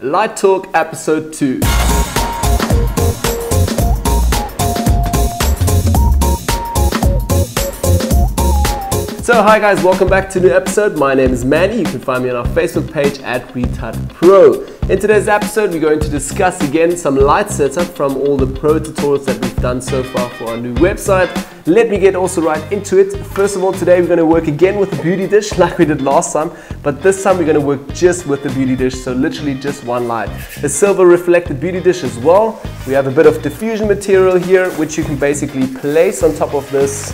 Light Talk episode 2. So hi guys, welcome back to a new episode. My name is Manny. You can find me on our Facebook page at Retouch Pro. In today's episode, we're going to discuss again some light setup from all the pro tutorials that we've done so far for our new website. Let me get also right into it. First of all, today we're going to work again with the beauty dish like we did last time, but this time we're going to work just with the beauty dish, so literally just one light. A silver reflected beauty dish as well. We have a bit of diffusion material here, which you can basically place on top of this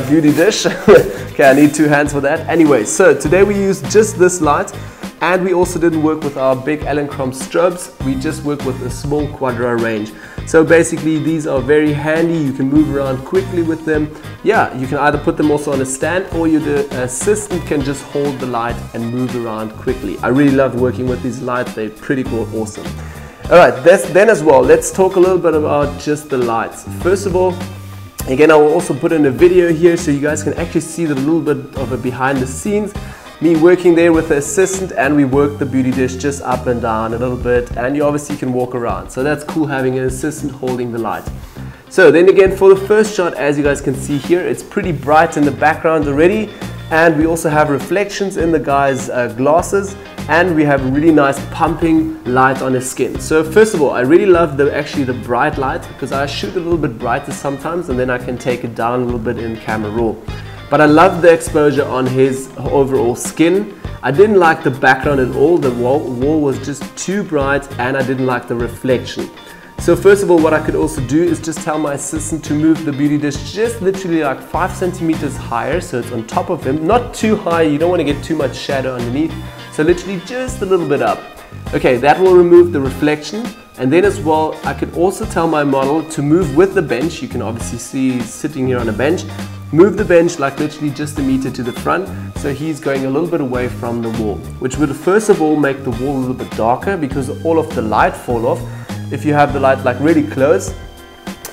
beauty dish. Okay, I need 2 hands for that. Anyway, so today we used just this light, and we also didn't work with our big Elinchrom strobes. We just worked with a small Quadra range. So basically these are very handy. You can move around quickly with them. Yeah, you can either put them also on a stand, or your assistant can just hold the light and move around quickly. I really love working with these lights. They're pretty cool, awesome. Alright, then as well, let's talk a little bit about just the lights. First of all, again, I will also put in a video here so you guys can actually see the little bit of a behind the scenes. Me working there with the assistant, and we work the beauty dish just up and down a little bit, and you obviously can walk around. So that's cool having an assistant holding the light. So then again, for the first shot, as you guys can see here, it's pretty bright in the background already, and we also have reflections in the guy's glasses, and we have a really nice pumping light on his skin. So first of all, I really love the bright light, because I shoot a little bit brighter sometimes, and then I can take it down a little bit in camera raw. But I love the exposure on his overall skin. I didn't like the background at all. The wall was just too bright, and I didn't like the reflection. So first of all, what I could also do is just tell my assistant to move the beauty dish just literally like 5 centimeters higher, so it's on top of him. Not too high, you don't want to get too much shadow underneath. So literally just a little bit up. Okay, that will remove the reflection. And then as well, I could also tell my model to move with the bench. You can obviously see he's sitting here on a bench. Move the bench like literally just a meter to the front, so he's going a little bit away from the wall, which would first of all make the wall a little bit darker, because all of the light fall off. If you have the light like really close,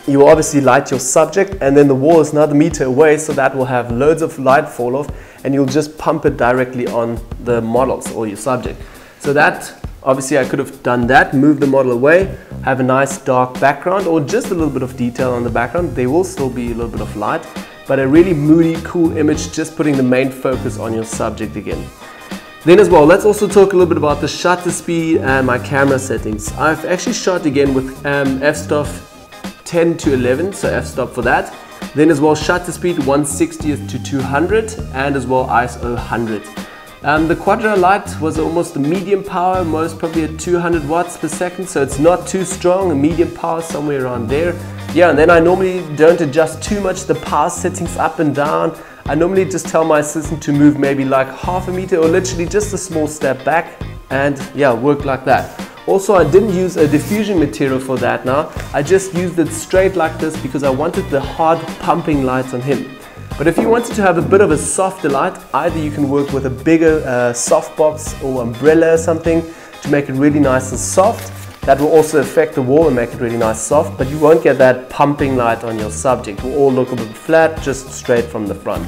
you will obviously light your subject, and then the wall is another meter away, so that will have loads of light fall off, and you'll just pump it directly on the models or your subject. So that, obviously I could have done that, move the model away, have a nice dark background, or just a little bit of detail on the background. There will still be a little bit of light, but a really moody, cool image, just putting the main focus on your subject again. Then as well, let's also talk a little bit about the shutter speed and my camera settings. I've actually shot again with f-stop 10 to 11, so f-stop for that. Then as well, shutter speed 160th to 200, and as well ISO 100. The Quadra light was almost a medium power, most probably at 200 watts per second, so it's not too strong, a medium power somewhere around there. Yeah, and then I normally don't adjust too much the power settings up and down. I normally just tell my assistant to move maybe like half a meter, or literally just a small step back, and yeah, work like that. Also, I didn't use a diffusion material for that now. I just used it straight like this because I wanted the hard pumping light on him. But if you wanted to have a bit of a softer light, either you can work with a bigger softbox or umbrella or something to make it really nice and soft. That will also affect the wall and make it really nice soft, but you won't get that pumping light on your subject. It will all look a bit flat, just straight from the front.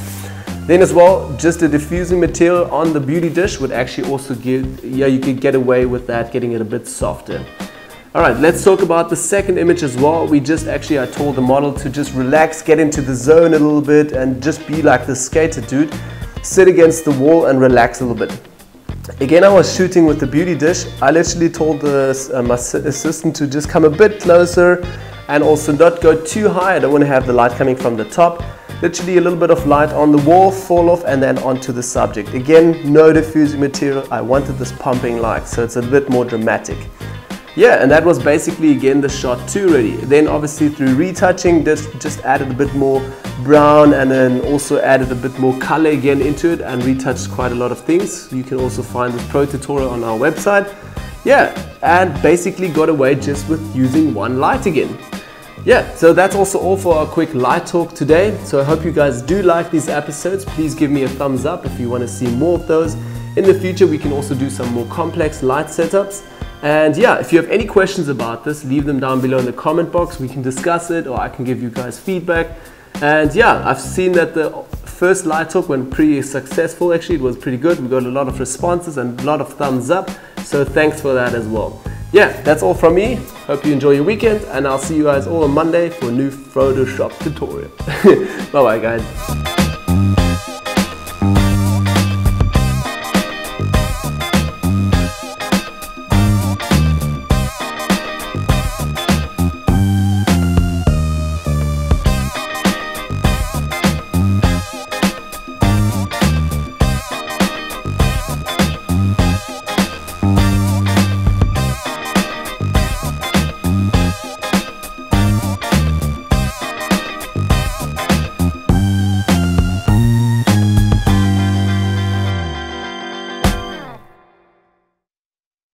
Then as well, just a diffusing material on the beauty dish would actually also give, yeah, you could get away with that, getting it a bit softer. Alright, let's talk about the second image as well. I told the model to just relax, get into the zone a little bit, and just be like the skater dude. Sit against the wall and relax a little bit. Again, I was shooting with the beauty dish. I literally told my assistant to just come a bit closer and also not go too high. I don't want to have the light coming from the top. Literally a little bit of light on the wall, fall off, and then onto the subject. Again, no diffusing material. I wanted this pumping light, so it's a bit more dramatic. Yeah, and that was basically again the shot 2 already. Then obviously through retouching, just added a bit more brown, and then also added a bit more color again into it, and retouched quite a lot of things. You can also find this pro tutorial on our website. Yeah, and basically got away just with using one light again. Yeah, so that's also all for our quick light talk today. So I hope you guys do like these episodes. Please give me a thumbs up if you want to see more of those. In the future, we can also do some more complex light setups. And yeah, if you have any questions about this, leave them down below in the comment box. We can discuss it, or I can give you guys feedback. And yeah, I've seen that the first light talk went pretty successful. Actually, it was pretty good. We got a lot of responses and a lot of thumbs up. So thanks for that as well. Yeah, that's all from me. Hope you enjoy your weekend, and I'll see you guys all on Monday for a new Photoshop tutorial. Bye bye guys.